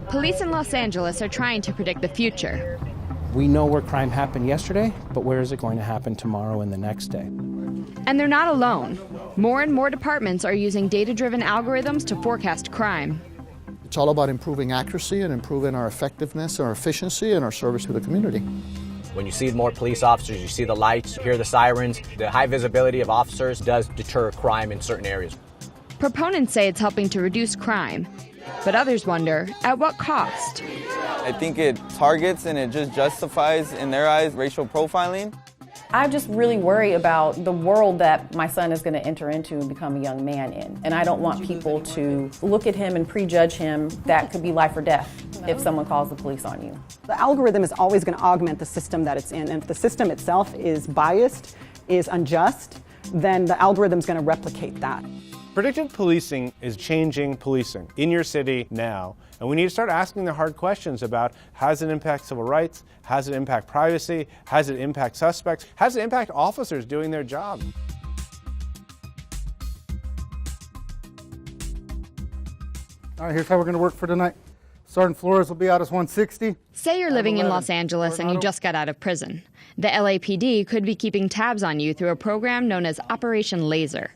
Police in Los Angeles are trying to predict the future. We know where crime happened yesterday, but where is it going to happen tomorrow and the next day? And they're not alone. More and more departments are using data-driven algorithms to forecast crime. It's all about improving accuracy and improving our effectiveness, our efficiency, and our service to the community. When you see more police officers, you see the lights, you hear the sirens, the high visibility of officers does deter crime in certain areas. Proponents say it's helping to reduce crime, but others wonder, at what cost? I think it targets and it just justifies, in their eyes, racial profiling. I just really worry about the world that my son is going to enter into and become a young man in. And I don't want people to look at him and prejudge him. That could be life or death if someone calls the police on you. The algorithm is always going to augment the system that it's in. And if the system itself is biased, is unjust, then the algorithm is going to replicate that. Predictive policing is changing policing in your city now, and we need to start asking the hard questions about how does it impact civil rights, how does it impact privacy, how does it impact suspects, how does it impact officers doing their job? All right, here's how we're going to work for tonight. Sergeant Flores will be out as 160. Say you're living in Los Angeles and you just got out of prison. The LAPD could be keeping tabs on you through a program known as Operation Laser.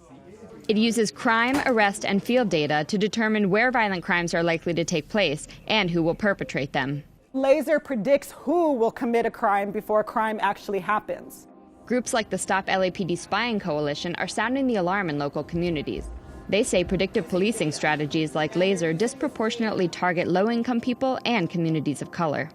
It uses crime, arrest, and field data to determine where violent crimes are likely to take place and who will perpetrate them. Laser predicts who will commit a crime before a crime actually happens. Groups like the Stop LAPD Spying Coalition are sounding the alarm in local communities. They say predictive policing strategies like Laser disproportionately target low-income people and communities of color.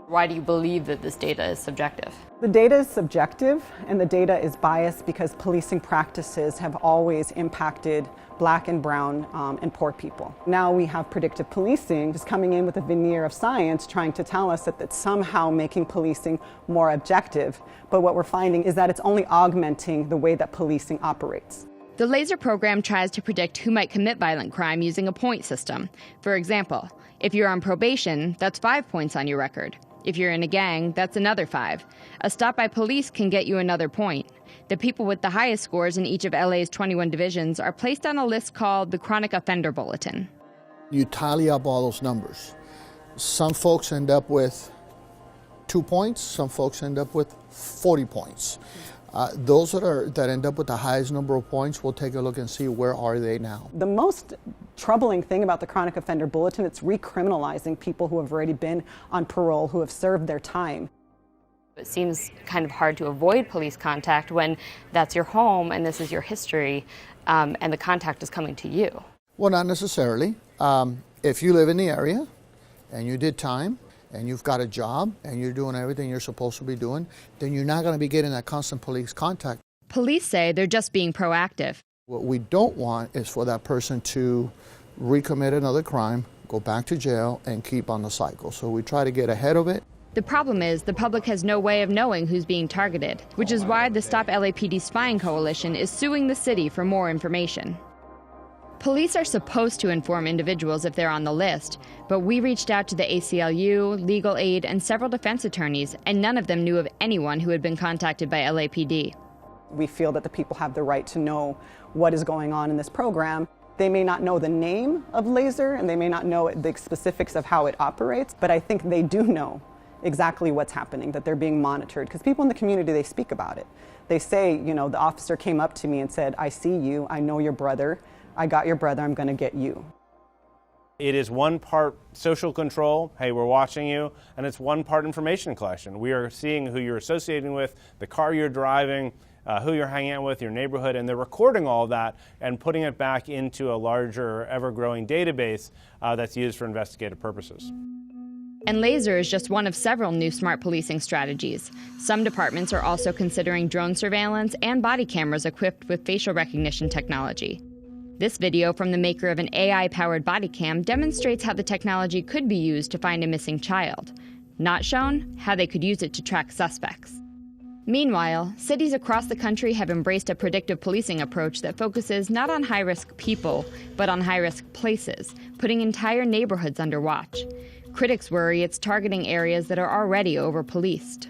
Why do you believe that this data is subjective? The data is subjective, and the data is biased because policing practices have always impacted Black and brown and poor people. Now we have predictive policing just coming in with a veneer of science trying to tell us that it's somehow making policing more objective. But what we're finding is that it's only augmenting the way that policing operates. The Laser program tries to predict who might commit violent crime using a point system. For example, if you're on probation, that's 5 points on your record. If you're in a gang, that's another 5. A stop by police can get you another point. The people with the highest scores in each of LA's 21 divisions are placed on a list called the Chronic Offender Bulletin. You tally up all those numbers. Some folks end up with 2 points, some folks end up with 40 points. Those that end up with the highest number of points, we'll take a look and see where are they now. The most troubling thing about the Chronic Offender Bulletin, it's recriminalizing people who have already been on parole, who have served their time. It seems kind of hard to avoid police contact when that's your home and this is your history, and the contact is coming to you. Well, not necessarily. If you live in the area and you did time, and you've got a job, and you're doing everything you're supposed to be doing, then you're not going to be getting that constant police contact. Police say they're just being proactive. What we don't want is for that person to recommit another crime, go back to jail, and keep on the cycle. So we try to get ahead of it. The problem is the public has no way of knowing who's being targeted, which is why the Stop LAPD Spying Coalition is suing the city for more information. Police are supposed to inform individuals if they're on the list, but we reached out to the ACLU, legal aid, and several defense attorneys, and none of them knew of anyone who had been contacted by LAPD. We feel that the people have the right to know what is going on in this program. They may not know the name of Laser, and they may not know the specifics of how it operates, but I think they do know exactly what's happening, that they're being monitored, because people in the community, they speak about it. They say, you know, the officer came up to me and said, I see you, I know your brother, I got your brother, I'm going to get you. It is one part social control, hey, we're watching you, and it's one part information collection. We are seeing who you're associating with, the car you're driving, who you're hanging out with, your neighborhood, and they're recording all that and putting it back into a larger, ever-growing database that's used for investigative purposes. And Laser is just one of several new smart policing strategies. Some departments are also considering drone surveillance and body cameras equipped with facial recognition technology. This video from the maker of an AI-powered body cam demonstrates how the technology could be used to find a missing child. Not shown, how they could use it to track suspects. Meanwhile, cities across the country have embraced a predictive policing approach that focuses not on high-risk people, but on high-risk places, putting entire neighborhoods under watch. Critics worry it's targeting areas that are already over-policed.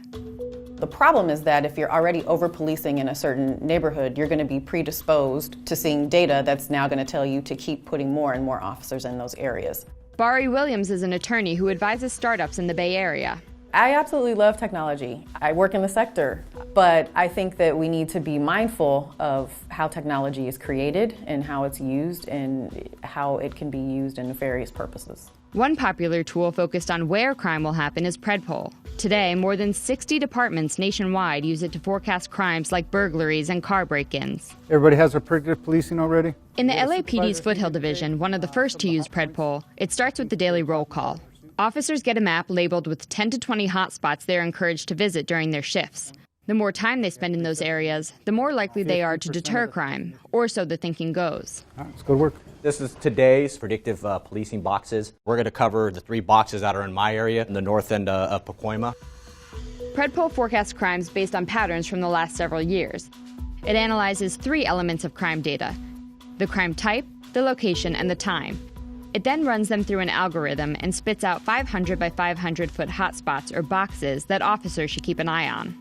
The problem is that if you're already over-policing in a certain neighborhood, you're going to be predisposed to seeing data that's now going to tell you to keep putting more and more officers in those areas. Bari Williams is an attorney who advises startups in the Bay Area. I absolutely love technology. I work in the sector, but I think that we need to be mindful of how technology is created and how it's used and how it can be used in nefarious purposes. One popular tool focused on where crime will happen is PREDPOL. Today, more than 60 departments nationwide use it to forecast crimes like burglaries and car break-ins. Everybody has their predictive policing already? In the LAPD's Foothill Division, one of the first to use PREDPOL, it starts with the daily roll call. Officers get a map labeled with 10 to 20 hotspots they're encouraged to visit during their shifts. The more time they spend in those areas, the more likely they are to deter crime, or so the thinking goes. All right, let's go to work. This is today's predictive policing boxes. We're going to cover the 3 boxes that are in my area, in the north end of Pacoima. PREDPOL forecasts crimes based on patterns from the last several years. It analyzes 3 elements of crime data: the crime type, the location, and the time. It then runs them through an algorithm and spits out 500 by 500 foot hotspots or boxes that officers should keep an eye on.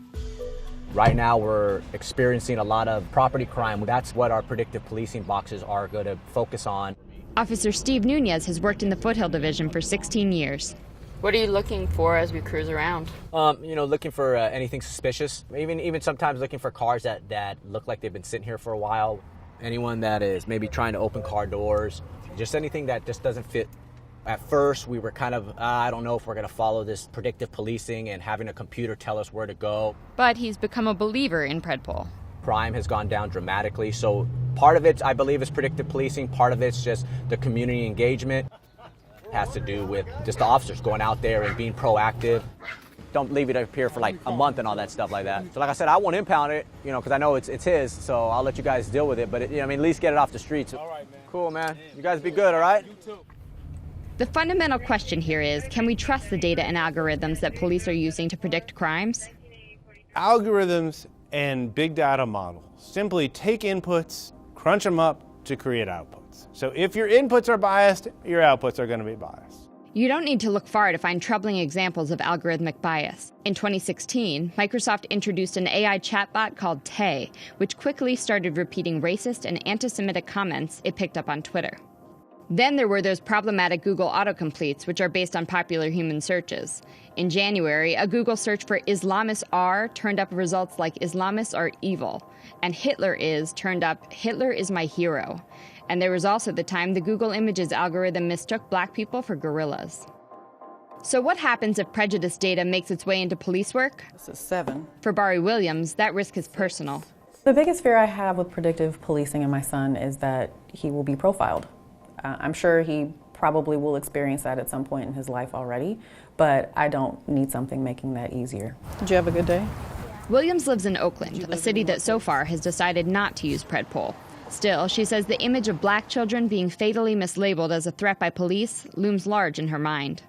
Right now we're experiencing a lot of property crime. That's what our predictive policing boxes are going to focus on. Officer Steve Nunez has worked in the Foothill Division for 16 years. What are you looking for as we cruise around? Looking for anything suspicious. Even sometimes looking for cars that look like they've been sitting here for a while. Anyone that is maybe trying to open car doors. Just anything that just doesn't fit. At first, we were kind of, I don't know if we're going to follow this predictive policing and having a computer tell us where to go. But he's become a believer in PREDPOL. Crime has gone down dramatically, so part of it, I believe, is predictive policing. Part of it's just the community engagement. It has to do with just the officers going out there and being proactive. Don't leave it up here for like a month and all that stuff like that. So like I said, I won't impound it, because I know it's his, so I'll let you guys deal with it. But at least get it off the streets. All right, man. Cool, man. You guys be good, all right? You too. The fundamental question here is, can we trust the data and algorithms that police are using to predict crimes? Algorithms and big data models simply take inputs, crunch them up to create outputs. So if your inputs are biased, your outputs are going to be biased. You don't need to look far to find troubling examples of algorithmic bias. In 2016, Microsoft introduced an AI chatbot called Tay, which quickly started repeating racist and anti-Semitic comments it picked up on Twitter. Then there were those problematic Google autocompletes, which are based on popular human searches. In January, a Google search for Islamists are turned up results like Islamists are evil, and Hitler is turned up Hitler is my hero. And there was also the time the Google Images algorithm mistook black people for gorillas. So what happens if prejudice data makes its way into police work? This is 7. For Bari Williams, that risk is personal. The biggest fear I have with predictive policing in my son is that he will be profiled. I'm sure he probably will experience that at some point in his life already, but I don't need something making that easier. Did you have a good day? Williams lives in Oakland, a city that so far has decided not to use PREDPOL. Still, she says the image of black children being fatally mislabeled as a threat by police looms large in her mind.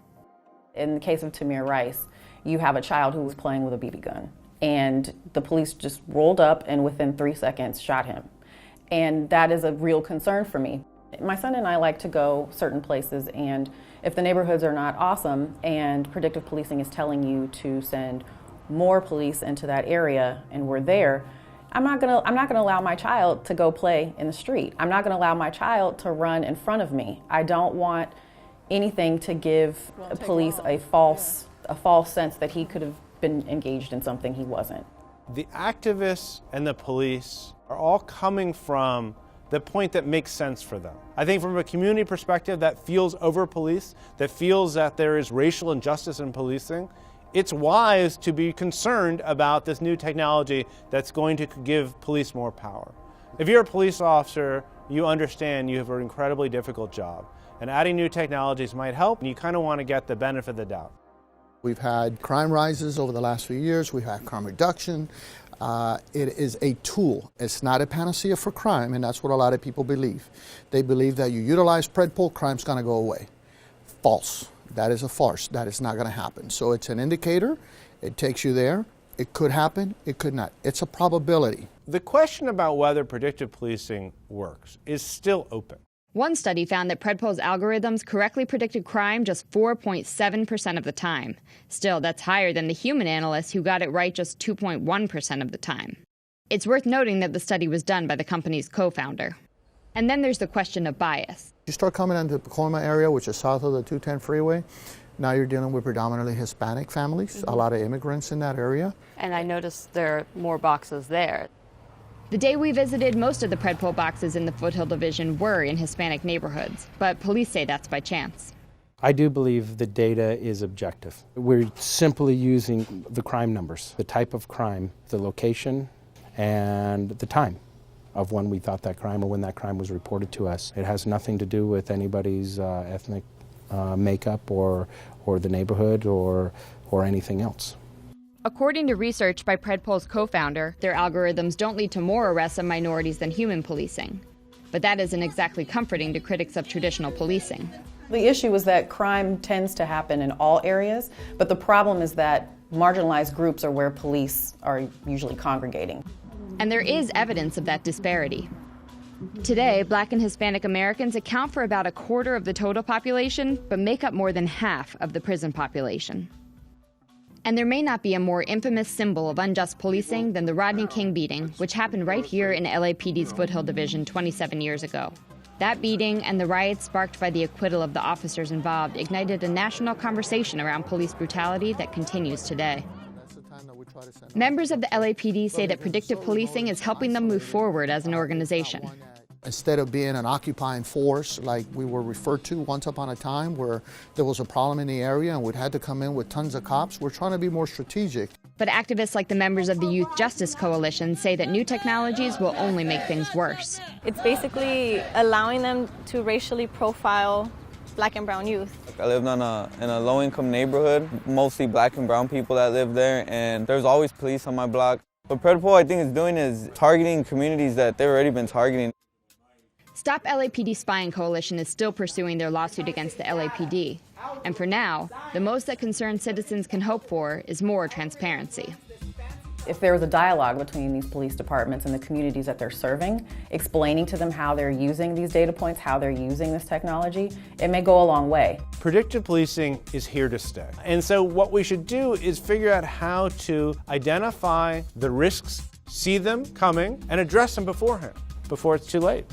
In the case of Tamir Rice, you have a child who was playing with a BB gun, and the police just rolled up and within 3 seconds shot him. And that is a real concern for me. My son and I like to go certain places, and if the neighborhoods are not awesome and predictive policing is telling you to send more police into that area and we're there, I'm not gonna allow my child to go play in the street. I'm not gonna allow my child to run in front of me. I don't want anything to give police a false sense that he could have been engaged in something he wasn't. The activists and the police are all coming from the point that makes sense for them. I think from a community perspective that feels over-policed, that feels that there is racial injustice in policing, it's wise to be concerned about this new technology that's going to give police more power. If you're a police officer, you understand you have an incredibly difficult job, and adding new technologies might help, and you kind of want to get the benefit of the doubt. We've had crime rises over the last few years. We've had crime reduction. It is a tool. It's not a panacea for crime, and that's what a lot of people believe. They believe that you utilize PREDPOL, crime's going to go away. False. That is a farce. That is not going to happen. So it's an indicator. It takes you there. It could happen. It could not. It's a probability. The question about whether predictive policing works is still open. One study found that PREDPOL's algorithms correctly predicted crime just 4.7% of the time. Still, that's higher than the human analysts who got it right just 2.1% of the time. It's worth noting that the study was done by the company's co-founder. And then there's the question of bias. You start coming into the Pacoima area, which is south of the 210 freeway, now you're dealing with predominantly Hispanic families, a lot of immigrants in that area. And I noticed there are more boxes there. The day we visited, most of the PREDPOL boxes in the Foothill Division were in Hispanic neighborhoods, but police say that's by chance. I do believe the data is objective. We're simply using the crime numbers, the type of crime, the location, and the time of when we thought that crime or when that crime was reported to us. It has nothing to do with anybody's ethnic makeup or the neighborhood or anything else. According to research by PREDPOL's co-founder, their algorithms don't lead to more arrests of minorities than human policing. But that isn't exactly comforting to critics of traditional policing. The issue is that crime tends to happen in all areas, but the problem is that marginalized groups are where police are usually congregating. And there is evidence of that disparity. Today, Black and Hispanic Americans account for about a quarter of the total population, but make up more than half of the prison population. And there may not be a more infamous symbol of unjust policing than the Rodney King beating, which happened right here in LAPD's Foothill Division 27 years ago. That beating and the riots sparked by the acquittal of the officers involved ignited a national conversation around police brutality that continues today. Members of the LAPD say that predictive policing is helping them move forward as an organization. Instead of being an occupying force like we were referred to once upon a time where there was a problem in the area and we'd had to come in with tons of cops, we're trying to be more strategic. But activists like the members of the Youth Justice Coalition say that new technologies will only make things worse. It's basically allowing them to racially profile Black and brown youth. I lived in a low-income neighborhood, mostly Black and brown people that live there, and there's always police on my block. What PREDPOL I think is doing is targeting communities that they've already been targeting. Stop LAPD Spying Coalition is still pursuing their lawsuit against the LAPD. And for now, the most that concerned citizens can hope for is more transparency. If there was a dialogue between these police departments and the communities that they're serving, explaining to them how they're using these data points, how they're using this technology, it may go a long way. Predictive policing is here to stay. And so what we should do is figure out how to identify the risks, see them coming, and address them beforehand, before it's too late.